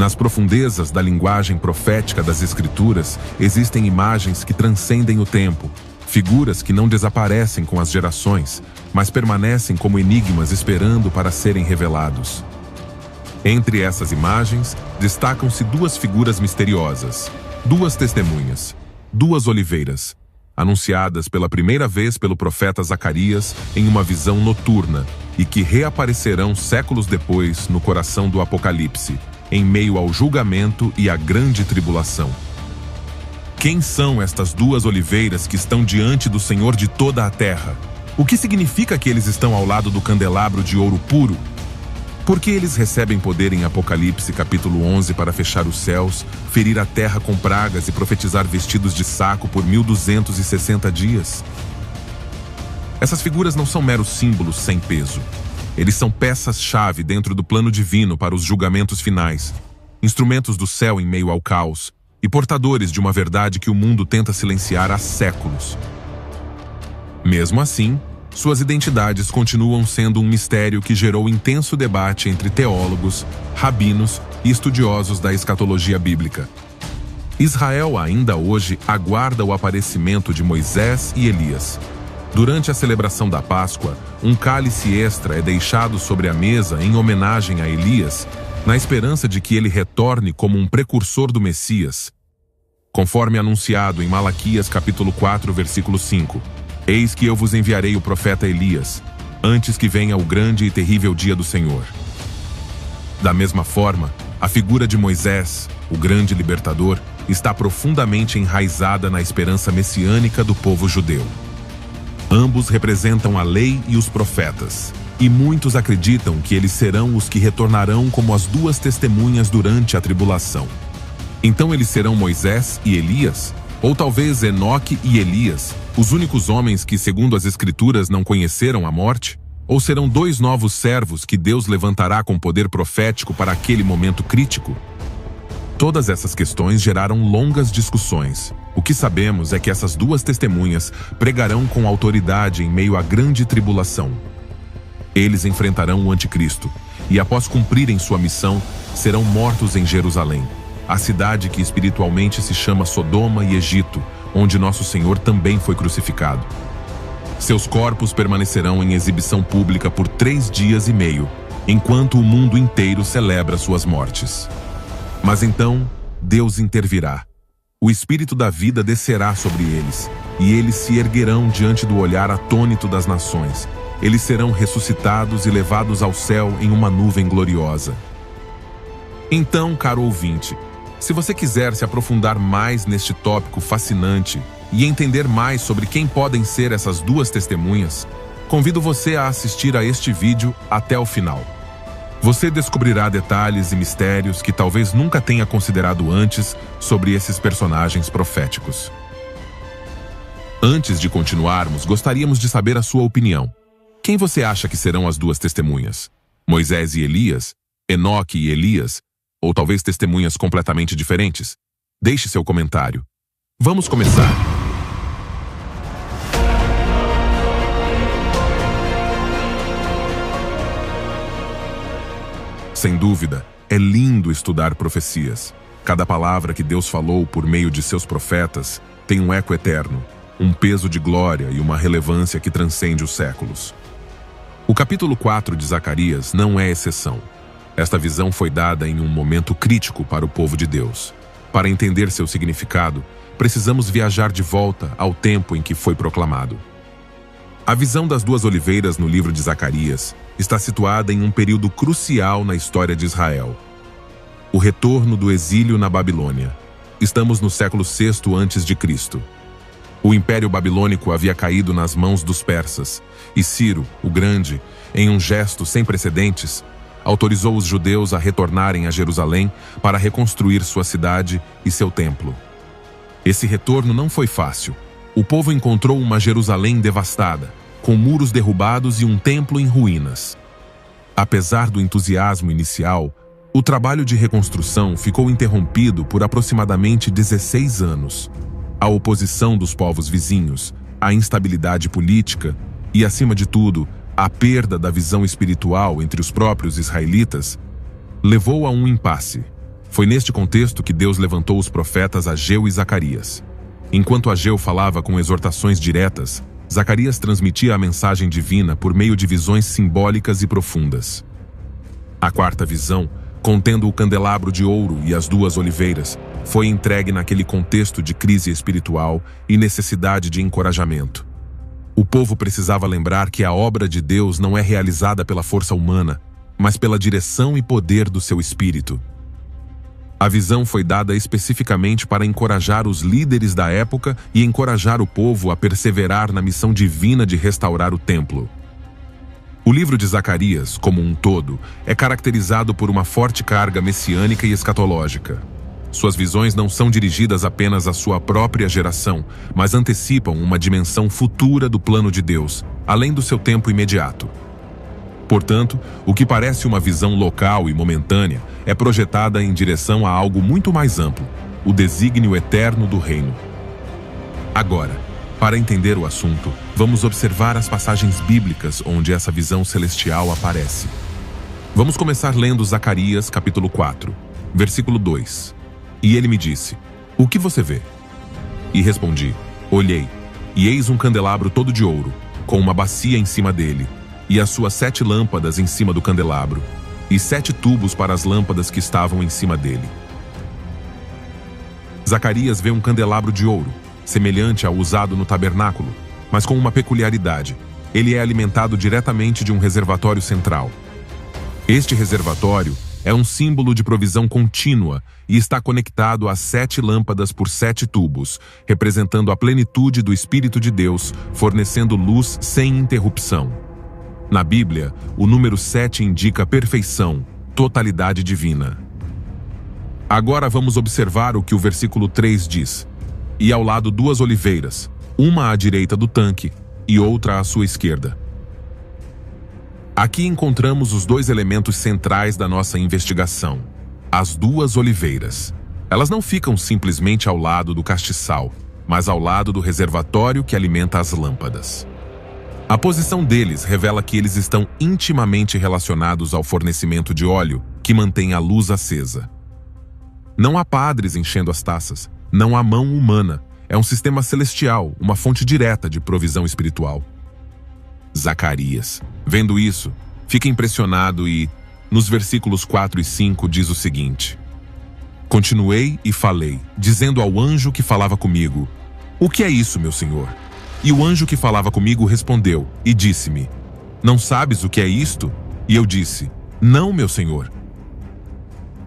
Nas profundezas da linguagem profética das Escrituras, existem imagens que transcendem o tempo, figuras que não desaparecem com as gerações, mas permanecem como enigmas esperando para serem revelados. Entre essas imagens, destacam-se duas figuras misteriosas, duas testemunhas, duas oliveiras, anunciadas pela primeira vez pelo profeta Zacarias em uma visão noturna e que reaparecerão séculos depois no coração do Apocalipse, em meio ao julgamento e à grande tribulação. Quem são estas duas oliveiras que estão diante do Senhor de toda a terra? O que significa que eles estão ao lado do candelabro de ouro puro? Por que eles recebem poder em Apocalipse capítulo 11 para fechar os céus, ferir a terra com pragas e profetizar vestidos de saco por 1260 dias? Essas figuras não são meros símbolos sem peso. Eles são peças-chave dentro do plano divino para os julgamentos finais, instrumentos do céu em meio ao caos e portadores de uma verdade que o mundo tenta silenciar há séculos. Mesmo assim, suas identidades continuam sendo um mistério que gerou intenso debate entre teólogos, rabinos e estudiosos da escatologia bíblica. Israel ainda hoje aguarda o aparecimento de Moisés e Elias. Durante a celebração da Páscoa, um cálice extra é deixado sobre a mesa em homenagem a Elias, na esperança de que ele retorne como um precursor do Messias. Conforme anunciado em Malaquias capítulo 4, versículo 5, eis que eu vos enviarei o profeta Elias, antes que venha o grande e terrível dia do Senhor. Da mesma forma, a figura de Moisés, o grande libertador, está profundamente enraizada na esperança messiânica do povo judeu. Ambos representam a lei e os profetas, e muitos acreditam que eles serão os que retornarão como as duas testemunhas durante a tribulação. Então eles serão Moisés e Elias? Ou talvez Enoque e Elias, os únicos homens que, segundo as Escrituras, não conheceram a morte? Ou serão dois novos servos que Deus levantará com poder profético para aquele momento crítico? Todas essas questões geraram longas discussões. O que sabemos é que essas duas testemunhas pregarão com autoridade em meio à grande tribulação. Eles enfrentarão o anticristo e, após cumprirem sua missão, serão mortos em Jerusalém, a cidade que espiritualmente se chama Sodoma e Egito, onde nosso Senhor também foi crucificado. Seus corpos permanecerão em exibição pública por 3 dias e meio, enquanto o mundo inteiro celebra suas mortes. Mas então, Deus intervirá. O Espírito da vida descerá sobre eles, e eles se erguerão diante do olhar atônito das nações. Eles serão ressuscitados e levados ao céu em uma nuvem gloriosa. Então, caro ouvinte, se você quiser se aprofundar mais neste tópico fascinante e entender mais sobre quem podem ser essas duas testemunhas, convido você a assistir a este vídeo até o final. Você descobrirá detalhes e mistérios que talvez nunca tenha considerado antes sobre esses personagens proféticos. Antes de continuarmos, gostaríamos de saber a sua opinião. Quem você acha que serão as duas testemunhas? Moisés e Elias? Enoque e Elias? Ou talvez testemunhas completamente diferentes? Deixe seu comentário. Vamos começar! Sem dúvida, é lindo estudar profecias. Cada palavra que Deus falou por meio de seus profetas tem um eco eterno, um peso de glória e uma relevância que transcende os séculos. O capítulo 4 de Zacarias não é exceção. Esta visão foi dada em um momento crítico para o povo de Deus. Para entender seu significado, precisamos viajar de volta ao tempo em que foi proclamado. A visão das duas oliveiras no livro de Zacarias está situada em um período crucial na história de Israel. O retorno do exílio na Babilônia. Estamos no século VI a.C. O Império Babilônico havia caído nas mãos dos persas, e Ciro, o Grande, em um gesto sem precedentes, autorizou os judeus a retornarem a Jerusalém para reconstruir sua cidade e seu templo. Esse retorno não foi fácil. O povo encontrou uma Jerusalém devastada, com muros derrubados e um templo em ruínas. Apesar do entusiasmo inicial, o trabalho de reconstrução ficou interrompido por aproximadamente 16 anos. A oposição dos povos vizinhos, a instabilidade política e, acima de tudo, a perda da visão espiritual entre os próprios israelitas levou a um impasse. Foi neste contexto que Deus levantou os profetas Ageu e Zacarias. Enquanto Ageu falava com exortações diretas, Zacarias transmitia a mensagem divina por meio de visões simbólicas e profundas. A quarta visão, contendo o candelabro de ouro e as duas oliveiras, foi entregue naquele contexto de crise espiritual e necessidade de encorajamento. O povo precisava lembrar que a obra de Deus não é realizada pela força humana, mas pela direção e poder do seu Espírito. A visão foi dada especificamente para encorajar os líderes da época e encorajar o povo a perseverar na missão divina de restaurar o templo. O livro de Zacarias, como um todo, é caracterizado por uma forte carga messiânica e escatológica. Suas visões não são dirigidas apenas à sua própria geração, mas antecipam uma dimensão futura do plano de Deus, além do seu tempo imediato. Portanto, o que parece uma visão local e momentânea é projetada em direção a algo muito mais amplo, o desígnio eterno do reino. Agora, para entender o assunto, vamos observar as passagens bíblicas onde essa visão celestial aparece. Vamos começar lendo Zacarias, capítulo 4, versículo 2. E ele me disse: "O que você vê?" E respondi: "Olhei, e eis um candelabro todo de ouro, com uma bacia em cima dele, e as suas 7 lâmpadas em cima do candelabro, e 7 tubos para as lâmpadas que estavam em cima dele." Zacarias vê um candelabro de ouro, semelhante ao usado no tabernáculo, mas com uma peculiaridade: ele é alimentado diretamente de um reservatório central. Este reservatório é um símbolo de provisão contínua e está conectado a 7 lâmpadas por 7 tubos, representando a plenitude do Espírito de Deus, fornecendo luz sem interrupção. Na Bíblia, o número 7 indica perfeição, totalidade divina. Agora vamos observar o que o versículo 3 diz. "E ao lado 2 oliveiras, uma à direita do tanque e outra à sua esquerda." Aqui encontramos os 2 elementos centrais da nossa investigação: as 2 oliveiras. Elas não ficam simplesmente ao lado do castiçal, mas ao lado do reservatório que alimenta as lâmpadas. A posição deles revela que eles estão intimamente relacionados ao fornecimento de óleo que mantém a luz acesa. Não há padres enchendo as taças, não há mão humana, é um sistema celestial, uma fonte direta de provisão espiritual. Zacarias, vendo isso, fica impressionado e, nos versículos 4 e 5, diz o seguinte: "Continuei e falei, dizendo ao anjo que falava comigo: 'O que é isso, meu senhor?' E o anjo que falava comigo respondeu e disse-me: 'Não sabes o que é isto?' E eu disse: 'Não, meu senhor.'"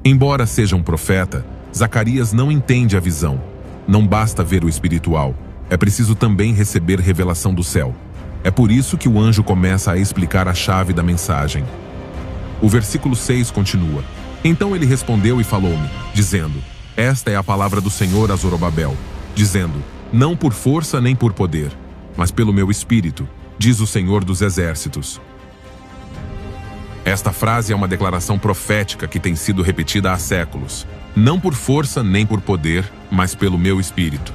Embora seja um profeta, Zacarias não entende a visão. Não basta ver o espiritual, é preciso também receber revelação do céu. É por isso que o anjo começa a explicar a chave da mensagem. O versículo 6 continua: "Então ele respondeu e falou-me, dizendo: Esta é a palavra do Senhor a Zorobabel, dizendo: Não por força nem por poder, mas pelo meu espírito, diz o Senhor dos Exércitos." Esta frase é uma declaração profética que tem sido repetida há séculos. Não por força nem por poder, mas pelo meu espírito.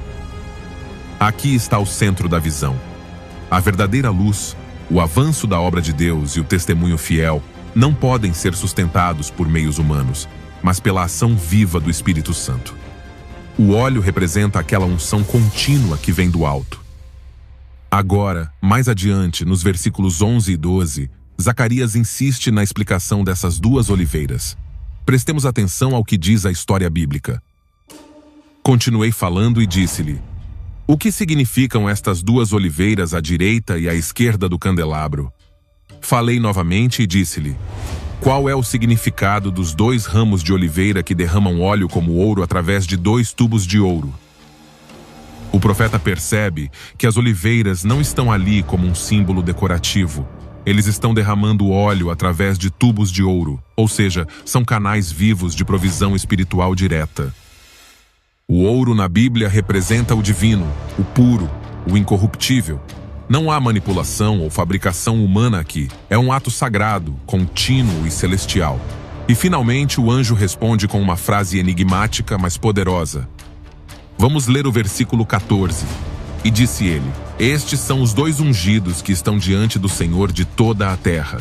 Aqui está o centro da visão. A verdadeira luz, o avanço da obra de Deus e o testemunho fiel não podem ser sustentados por meios humanos, mas pela ação viva do Espírito Santo. O óleo representa aquela unção contínua que vem do alto. Agora, mais adiante, nos versículos 11 e 12, Zacarias insiste na explicação dessas 2 oliveiras. Prestemos atenção ao que diz a história bíblica. "Continuei falando e disse-lhe: O que significam estas 2 oliveiras à direita e à esquerda do candelabro?" Falei novamente e disse-lhe: "Qual é o significado dos 2 ramos de oliveira que derramam óleo como ouro através de 2 tubos de ouro?" O profeta percebe que as oliveiras não estão ali como um símbolo decorativo. Eles estão derramando óleo através de tubos de ouro, ou seja, são canais vivos de provisão espiritual direta. O ouro na Bíblia representa o divino, o puro, o incorruptível. Não há manipulação ou fabricação humana aqui. É um ato sagrado, contínuo e celestial. E finalmente o anjo responde com uma frase enigmática, mas poderosa. Vamos ler o versículo 14. "E disse ele: Estes são os 2 ungidos que estão diante do Senhor de toda a terra."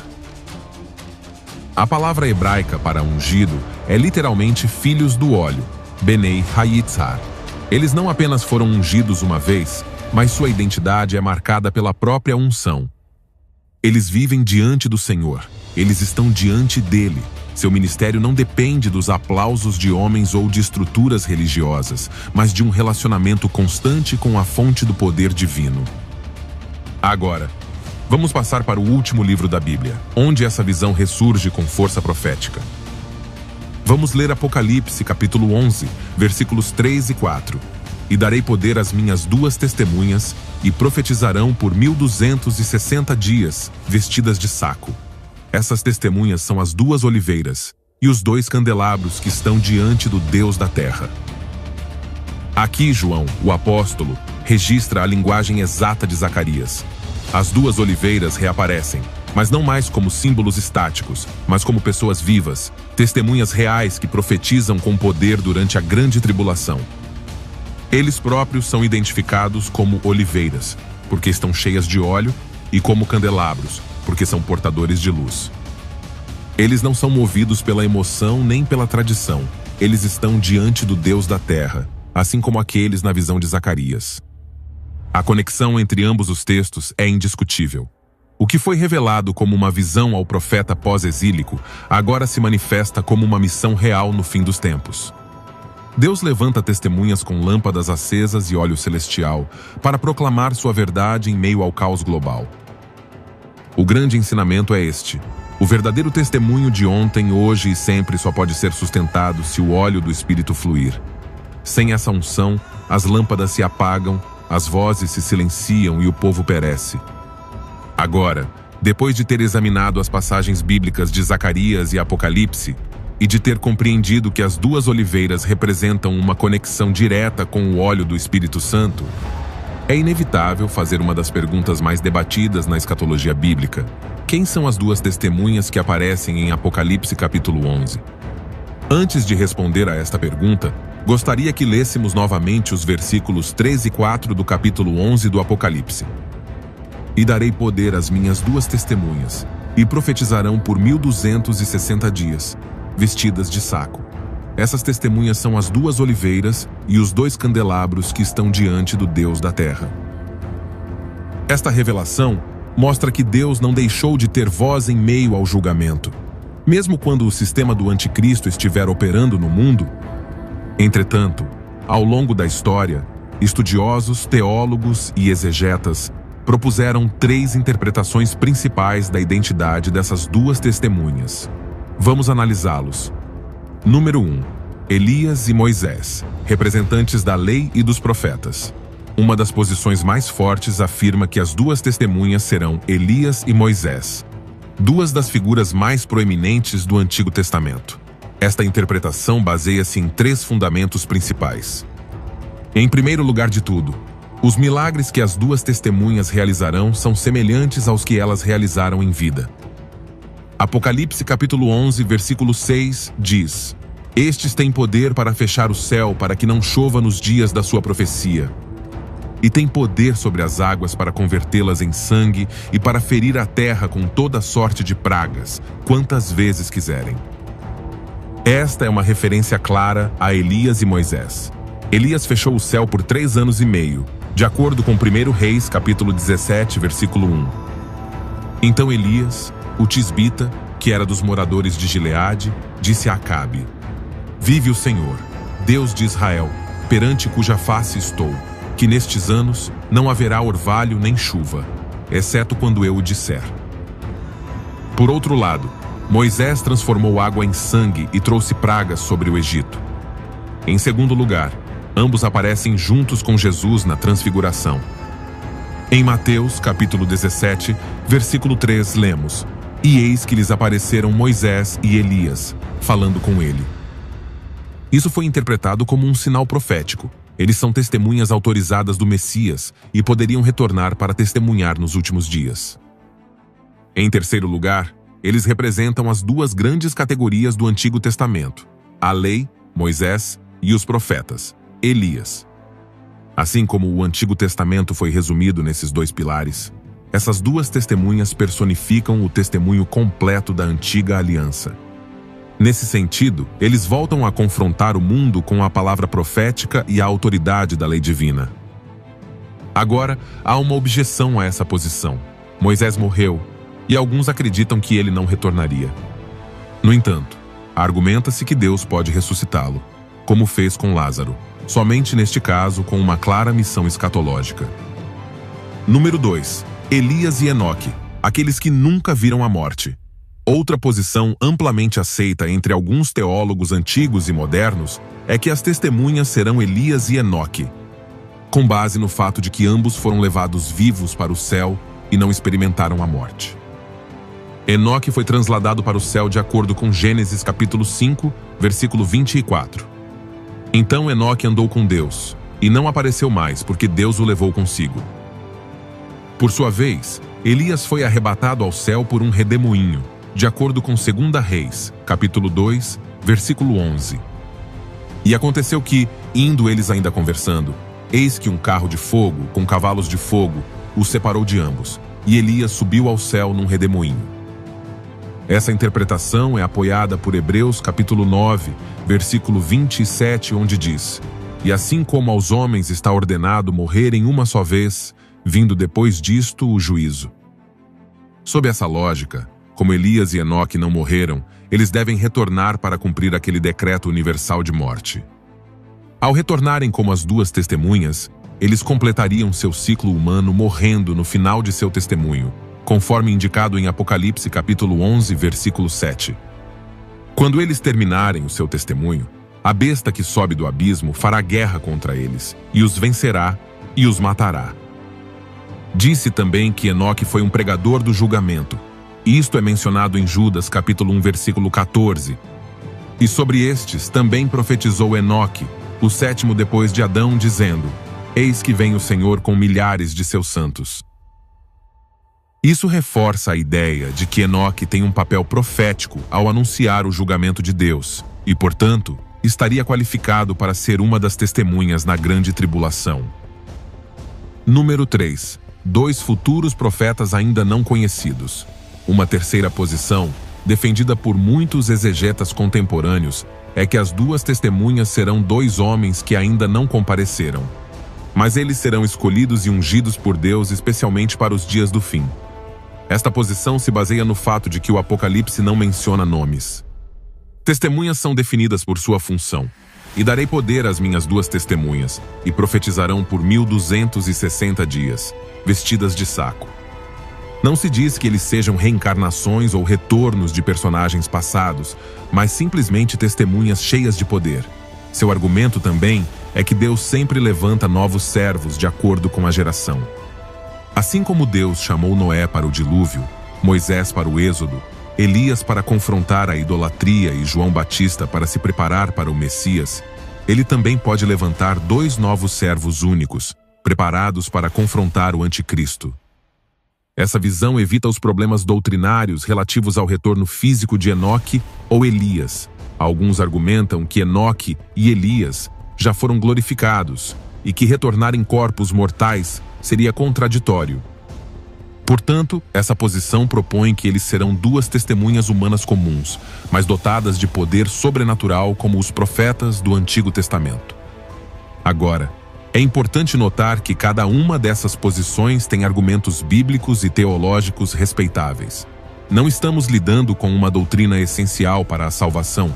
A palavra hebraica para ungido é literalmente filhos do óleo, Benei Hayitzhar. Eles não apenas foram ungidos uma vez, mas sua identidade é marcada pela própria unção. Eles vivem diante do Senhor, eles estão diante dele. Seu ministério não depende dos aplausos de homens ou de estruturas religiosas, mas de um relacionamento constante com a fonte do poder divino. Agora, vamos passar para o último livro da Bíblia, onde essa visão ressurge com força profética. Vamos ler Apocalipse, capítulo 11, versículos 3 e 4. E darei poder às minhas duas testemunhas, e profetizarão por 1260 dias, vestidas de saco. Essas testemunhas são as duas oliveiras, e os dois candelabros que estão diante do Deus da terra. Aqui, João, o apóstolo, registra a linguagem exata de Zacarias. As duas oliveiras reaparecem, mas não mais como símbolos estáticos, mas como pessoas vivas, testemunhas reais que profetizam com poder durante a grande tribulação. Eles próprios são identificados como oliveiras, porque estão cheias de óleo, e como candelabros, porque são portadores de luz. Eles não são movidos pela emoção nem pela tradição. Eles estão diante do Deus da terra, assim como aqueles na visão de Zacarias. A conexão entre ambos os textos é indiscutível. O que foi revelado como uma visão ao profeta pós-exílico, agora se manifesta como uma missão real no fim dos tempos. Deus levanta testemunhas com lâmpadas acesas e óleo celestial para proclamar sua verdade em meio ao caos global. O grande ensinamento é este: o verdadeiro testemunho de ontem, hoje e sempre só pode ser sustentado se o óleo do Espírito fluir. Sem essa unção, as lâmpadas se apagam, as vozes se silenciam e o povo perece. Agora, depois de ter examinado as passagens bíblicas de Zacarias e Apocalipse, e de ter compreendido que as duas oliveiras representam uma conexão direta com o óleo do Espírito Santo, é inevitável fazer uma das perguntas mais debatidas na escatologia bíblica: quem são as duas testemunhas que aparecem em Apocalipse capítulo 11? Antes de responder a esta pergunta, gostaria que lêssemos novamente os versículos 3 e 4 do capítulo 11 do Apocalipse. E darei poder às minhas duas testemunhas, e profetizarão por 1260 dias, vestidas de saco. Essas testemunhas são as duas oliveiras e os dois candelabros que estão diante do Deus da terra. Esta revelação mostra que Deus não deixou de ter voz em meio ao julgamento, mesmo quando o sistema do anticristo estiver operando no mundo. Entretanto, ao longo da história, estudiosos, teólogos e exegetas propuseram 3 interpretações principais da identidade dessas duas testemunhas. Vamos analisá-los. Número 1. Elias e Moisés, representantes da lei e dos profetas. Uma das posições mais fortes afirma que as duas testemunhas serão Elias e Moisés, duas das figuras mais proeminentes do Antigo Testamento. Esta interpretação baseia-se em 3 fundamentos principais. Em primeiro lugar de tudo, os milagres que as duas testemunhas realizarão são semelhantes aos que elas realizaram em vida. Apocalipse capítulo 11, versículo 6 diz: Estes têm poder para fechar o céu para que não chova nos dias da sua profecia. E têm poder sobre as águas para convertê-las em sangue e para ferir a terra com toda sorte de pragas, quantas vezes quiserem. Esta é uma referência clara a Elias e Moisés. Elias fechou o céu por 3 anos e meio, de acordo com 1 Reis capítulo 17, versículo 1. Então Elias, o tisbita, que era dos moradores de Gileade, disse a Acabe: Vive o Senhor, Deus de Israel, perante cuja face estou, que nestes anos não haverá orvalho nem chuva, exceto quando eu o disser. Por outro lado, Moisés transformou água em sangue e trouxe pragas sobre o Egito. Em segundo lugar, ambos aparecem juntos com Jesus na transfiguração. Em Mateus, capítulo 17, versículo 3, lemos: E eis que lhes apareceram Moisés e Elias, falando com ele. Isso foi interpretado como um sinal profético. Eles são testemunhas autorizadas do Messias e poderiam retornar para testemunhar nos últimos dias. Em terceiro lugar, eles representam as 2 grandes categorias do Antigo Testamento: a lei, Moisés, e os profetas, Elias. Assim como o Antigo Testamento foi resumido nesses 2 pilares, essas duas testemunhas personificam o testemunho completo da antiga aliança. Nesse sentido, eles voltam a confrontar o mundo com a palavra profética e a autoridade da lei divina. Agora, há uma objeção a essa posição. Moisés morreu, e alguns acreditam que ele não retornaria. No entanto, argumenta-se que Deus pode ressuscitá-lo, como fez com Lázaro, somente neste caso com uma clara missão escatológica. Número 2. Elias e Enoque, aqueles que nunca viram a morte. Outra posição amplamente aceita entre alguns teólogos antigos e modernos é que as testemunhas serão Elias e Enoque, com base no fato de que ambos foram levados vivos para o céu e não experimentaram a morte. Enoque foi transladado para o céu de acordo com Gênesis capítulo 5, versículo 24. Então Enoque andou com Deus, e não apareceu mais, porque Deus o levou consigo. Por sua vez, Elias foi arrebatado ao céu por um redemoinho, de acordo com 2 Reis, capítulo 2, versículo 11. E aconteceu que, indo eles ainda conversando, eis que um carro de fogo, com cavalos de fogo, os separou de ambos, e Elias subiu ao céu num redemoinho. Essa interpretação é apoiada por Hebreus capítulo 9, versículo 27, onde diz: E assim como aos homens está ordenado morrerem uma só vez, vindo depois disto o juízo. Sob essa lógica, como Elias e Enoque não morreram, eles devem retornar para cumprir aquele decreto universal de morte. Ao retornarem como as duas testemunhas, eles completariam seu ciclo humano morrendo no final de seu testemunho, conforme indicado em Apocalipse capítulo 11, versículo 7. Quando eles terminarem o seu testemunho, a besta que sobe do abismo fará guerra contra eles, e os vencerá e os matará. Disse também que Enoque foi um pregador do julgamento. Isto é mencionado em Judas capítulo 1, versículo 14. E sobre estes também profetizou Enoque, o sétimo depois de Adão, dizendo: Eis que vem o Senhor com milhares de seus santos. Isso reforça a ideia de que Enoque tem um papel profético ao anunciar o julgamento de Deus, e, portanto, estaria qualificado para ser uma das testemunhas na grande tribulação. Número 3. 2 futuros profetas ainda não conhecidos. Uma terceira posição, defendida por muitos exegetas contemporâneos, é que as duas testemunhas serão 2 homens que ainda não compareceram. Mas eles serão escolhidos e ungidos por Deus especialmente para os dias do fim. Esta posição se baseia no fato de que o Apocalipse não menciona nomes. Testemunhas são definidas por sua função. E darei poder às minhas 2 testemunhas, e profetizarão por 1260 dias, vestidas de saco. Não se diz que eles sejam reencarnações ou retornos de personagens passados, mas simplesmente testemunhas cheias de poder. Seu argumento também é que Deus sempre levanta novos servos de acordo com a geração. Assim como Deus chamou Noé para o dilúvio, Moisés para o êxodo, Elias para confrontar a idolatria e João Batista para se preparar para o Messias, ele também pode levantar 2 novos servos únicos, preparados para confrontar o anticristo. Essa visão evita os problemas doutrinários relativos ao retorno físico de Enoque ou Elias. Alguns argumentam que Enoque e Elias já foram glorificados e que retornar em corpos mortais seria contraditório. Portanto, essa posição propõe que eles serão 2 testemunhas humanas comuns, mas dotadas de poder sobrenatural como os profetas do Antigo Testamento. Agora, é importante notar que cada uma dessas posições tem argumentos bíblicos e teológicos respeitáveis. Não estamos lidando com uma doutrina essencial para a salvação,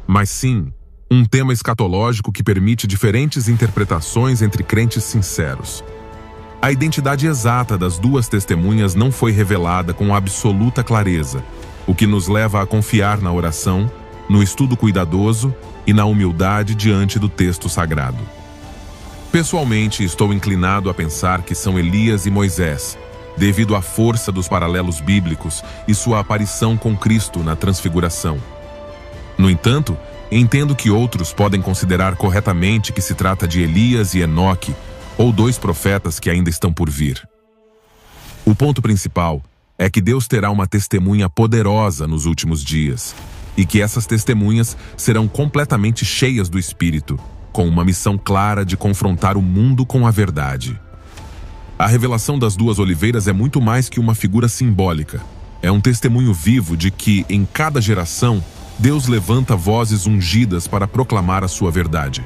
mas sim um tema escatológico que permite diferentes interpretações entre crentes sinceros. A identidade exata das 2 testemunhas não foi revelada com absoluta clareza, o que nos leva a confiar na oração, no estudo cuidadoso e na humildade diante do texto sagrado. Pessoalmente, estou inclinado a pensar que são Elias e Moisés, devido à força dos paralelos bíblicos e sua aparição com Cristo na Transfiguração. No entanto, entendo que outros podem considerar corretamente que se trata de Elias e Enoque, ou 2 profetas que ainda estão por vir. O ponto principal é que Deus terá uma testemunha poderosa nos últimos dias, e que essas testemunhas serão completamente cheias do Espírito, com uma missão clara de confrontar o mundo com a verdade. A revelação das duas oliveiras é muito mais que uma figura simbólica. É um testemunho vivo de que, em cada geração, Deus levanta vozes ungidas para proclamar a sua verdade.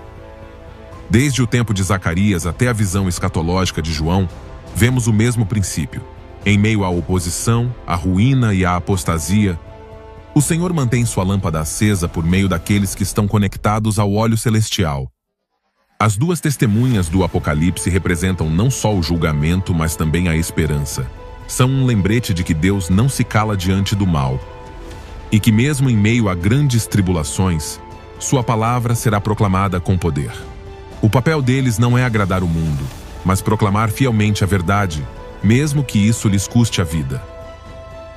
Desde o tempo de Zacarias até a visão escatológica de João, vemos o mesmo princípio. Em meio à oposição, à ruína e à apostasia, o Senhor mantém sua lâmpada acesa por meio daqueles que estão conectados ao óleo celestial. As duas testemunhas do Apocalipse representam não só o julgamento, mas também a esperança. São um lembrete de que Deus não se cala diante do mal, e que mesmo em meio a grandes tribulações, sua palavra será proclamada com poder. O papel deles não é agradar o mundo, mas proclamar fielmente a verdade, mesmo que isso lhes custe a vida.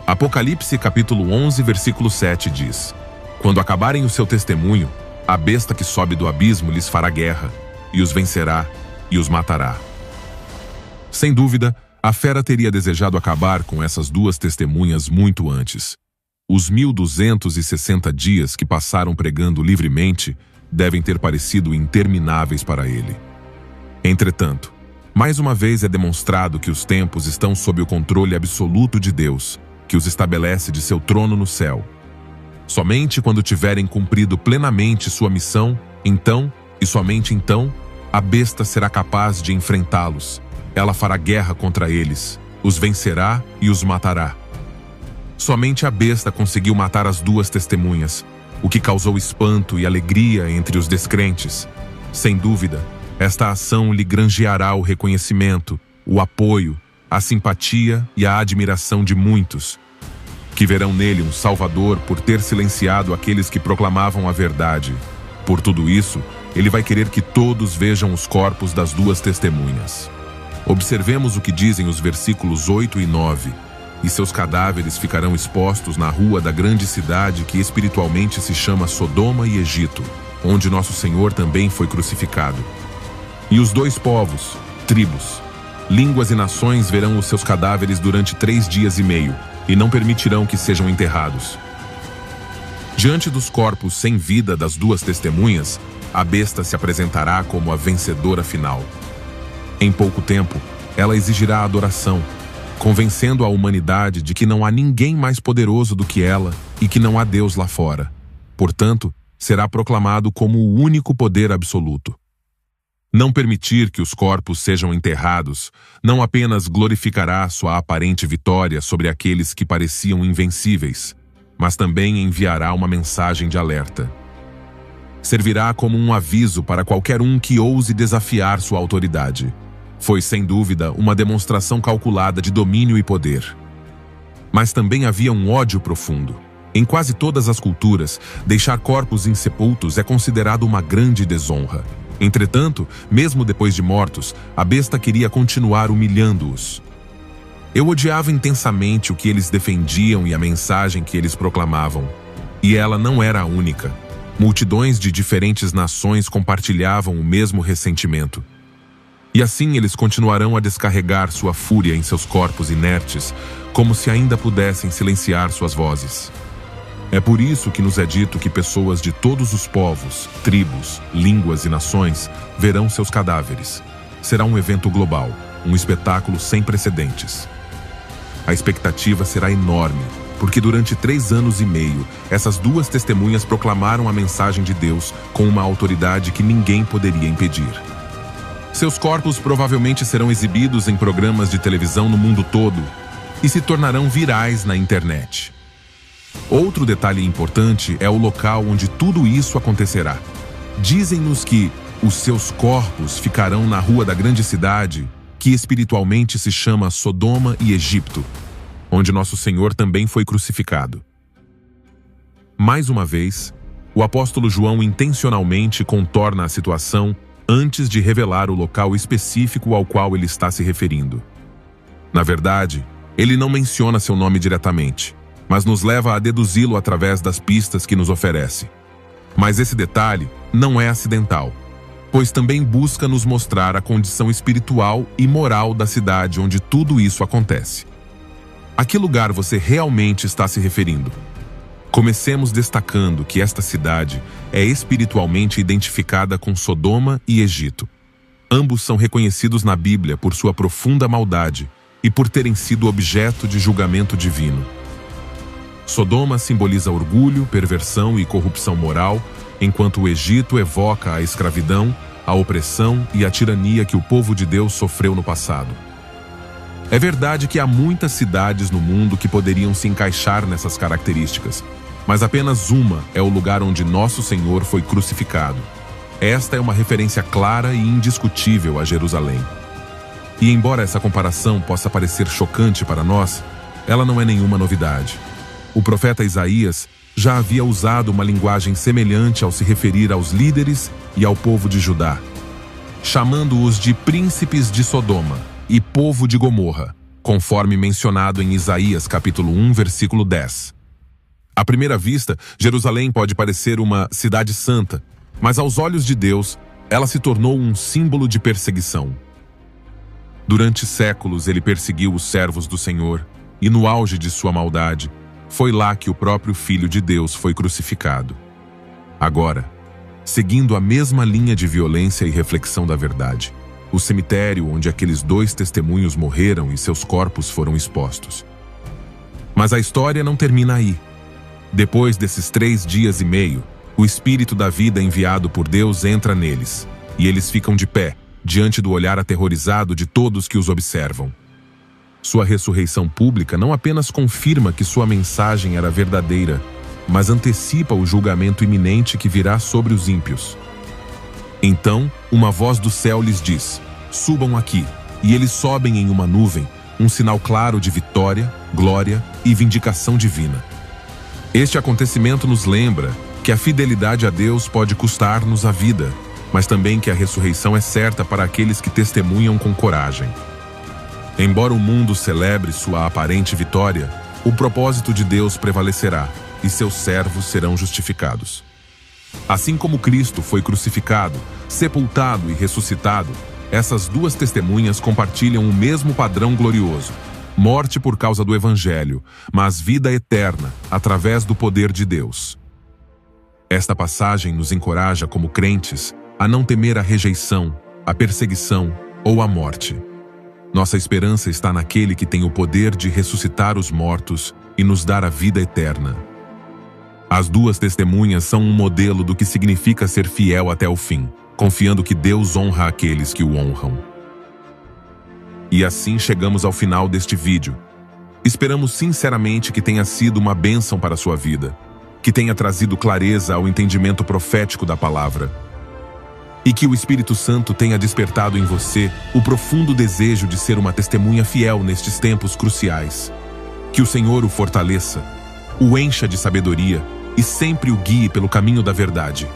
Apocalipse capítulo 11, versículo 7 diz: Quando acabarem o seu testemunho, a besta que sobe do abismo lhes fará guerra, e os vencerá, e os matará. Sem dúvida, a fera teria desejado acabar com essas duas testemunhas muito antes. Os 1260 dias que passaram pregando livremente devem ter parecido intermináveis para ele. Entretanto, mais uma vez é demonstrado que os tempos estão sob o controle absoluto de Deus, que os estabelece de seu trono no céu. Somente quando tiverem cumprido plenamente sua missão, então, e somente então, a besta será capaz de enfrentá-los. Ela fará guerra contra eles, os vencerá e os matará. Somente a besta conseguiu matar as duas testemunhas, o que causou espanto e alegria entre os descrentes. Sem dúvida, esta ação lhe granjeará o reconhecimento, o apoio, a simpatia e a admiração de muitos, que verão nele um salvador por ter silenciado aqueles que proclamavam a verdade. Por tudo isso, ele vai querer que todos vejam os corpos das duas testemunhas. Observemos o que dizem os versículos 8 e 9. E seus cadáveres ficarão expostos na rua da grande cidade que espiritualmente se chama Sodoma e Egito, onde nosso Senhor também foi crucificado. E os dois povos, tribos, línguas e nações verão os seus cadáveres durante 3 dias e meio, e não permitirão que sejam enterrados. Diante dos corpos sem vida das duas testemunhas, a besta se apresentará como a vencedora final. Em pouco tempo, ela exigirá adoração, convencendo a humanidade de que não há ninguém mais poderoso do que ela e que não há Deus lá fora. Portanto, será proclamado como o único poder absoluto. Não permitir que os corpos sejam enterrados não apenas glorificará sua aparente vitória sobre aqueles que pareciam invencíveis, mas também enviará uma mensagem de alerta. Servirá como um aviso para qualquer um que ouse desafiar sua autoridade. Foi, sem dúvida, uma demonstração calculada de domínio e poder. Mas também havia um ódio profundo. Em quase todas as culturas, deixar corpos insepultos é considerado uma grande desonra. Entretanto, mesmo depois de mortos, a besta queria continuar humilhando-os. Eu odiava intensamente o que eles defendiam e a mensagem que eles proclamavam. E ela não era a única. Multidões de diferentes nações compartilhavam o mesmo ressentimento. E assim eles continuarão a descarregar sua fúria em seus corpos inertes, como se ainda pudessem silenciar suas vozes. É por isso que nos é dito que pessoas de todos os povos, tribos, línguas e nações verão seus cadáveres. Será um evento global, um espetáculo sem precedentes. A expectativa será enorme, porque durante 3 anos e meio, essas duas testemunhas proclamaram a mensagem de Deus com uma autoridade que ninguém poderia impedir. Seus corpos provavelmente serão exibidos em programas de televisão no mundo todo e se tornarão virais na internet. Outro detalhe importante é o local onde tudo isso acontecerá. Dizem-nos que os seus corpos ficarão na rua da grande cidade, que espiritualmente se chama Sodoma e Egito, onde nosso Senhor também foi crucificado. Mais uma vez, o apóstolo João intencionalmente contorna a situação antes de revelar o local específico ao qual ele está se referindo. Na verdade, ele não menciona seu nome diretamente, mas nos leva a deduzi-lo através das pistas que nos oferece. Mas esse detalhe não é acidental, pois também busca nos mostrar a condição espiritual e moral da cidade onde tudo isso acontece. A que lugar você realmente está se referindo? Comecemos destacando que esta cidade é espiritualmente identificada com Sodoma e Egito. Ambos são reconhecidos na Bíblia por sua profunda maldade e por terem sido objeto de julgamento divino. Sodoma simboliza orgulho, perversão e corrupção moral, enquanto o Egito evoca a escravidão, a opressão e a tirania que o povo de Deus sofreu no passado. É verdade que há muitas cidades no mundo que poderiam se encaixar nessas características, mas apenas uma é o lugar onde nosso Senhor foi crucificado. Esta é uma referência clara e indiscutível a Jerusalém. E embora essa comparação possa parecer chocante para nós, ela não é nenhuma novidade. O profeta Isaías já havia usado uma linguagem semelhante ao se referir aos líderes e ao povo de Judá, chamando-os de príncipes de Sodoma e povo de Gomorra, conforme mencionado em Isaías capítulo 1, versículo 10. À primeira vista, Jerusalém pode parecer uma cidade santa, mas aos olhos de Deus, ela se tornou um símbolo de perseguição. Durante séculos ele perseguiu os servos do Senhor, e no auge de sua maldade, foi lá que o próprio Filho de Deus foi crucificado. Agora, seguindo a mesma linha de violência e reflexão da verdade, o cemitério onde aqueles 2 testemunhos morreram e seus corpos foram expostos. Mas a história não termina aí. Depois desses 3 dias e meio, o Espírito da vida enviado por Deus entra neles, e eles ficam de pé, diante do olhar aterrorizado de todos que os observam. Sua ressurreição pública não apenas confirma que sua mensagem era verdadeira, mas antecipa o julgamento iminente que virá sobre os ímpios. Então, uma voz do céu lhes diz: subam aqui, e eles sobem em uma nuvem, um sinal claro de vitória, glória e vindicação divina. Este acontecimento nos lembra que a fidelidade a Deus pode custar-nos a vida, mas também que a ressurreição é certa para aqueles que testemunham com coragem. Embora o mundo celebre sua aparente vitória, o propósito de Deus prevalecerá e seus servos serão justificados. Assim como Cristo foi crucificado, sepultado e ressuscitado, essas 2 testemunhas compartilham o mesmo padrão glorioso: morte por causa do Evangelho, mas vida eterna através do poder de Deus. Esta passagem nos encoraja como crentes a não temer a rejeição, a perseguição ou a morte. Nossa esperança está naquele que tem o poder de ressuscitar os mortos e nos dar a vida eterna. As 2 testemunhas são um modelo do que significa ser fiel até o fim, confiando que Deus honra aqueles que o honram. E assim chegamos ao final deste vídeo. Esperamos sinceramente que tenha sido uma bênção para a sua vida, que tenha trazido clareza ao entendimento profético da palavra, e que o Espírito Santo tenha despertado em você o profundo desejo de ser uma testemunha fiel nestes tempos cruciais. Que o Senhor o fortaleça, o encha de sabedoria e sempre o guie pelo caminho da verdade.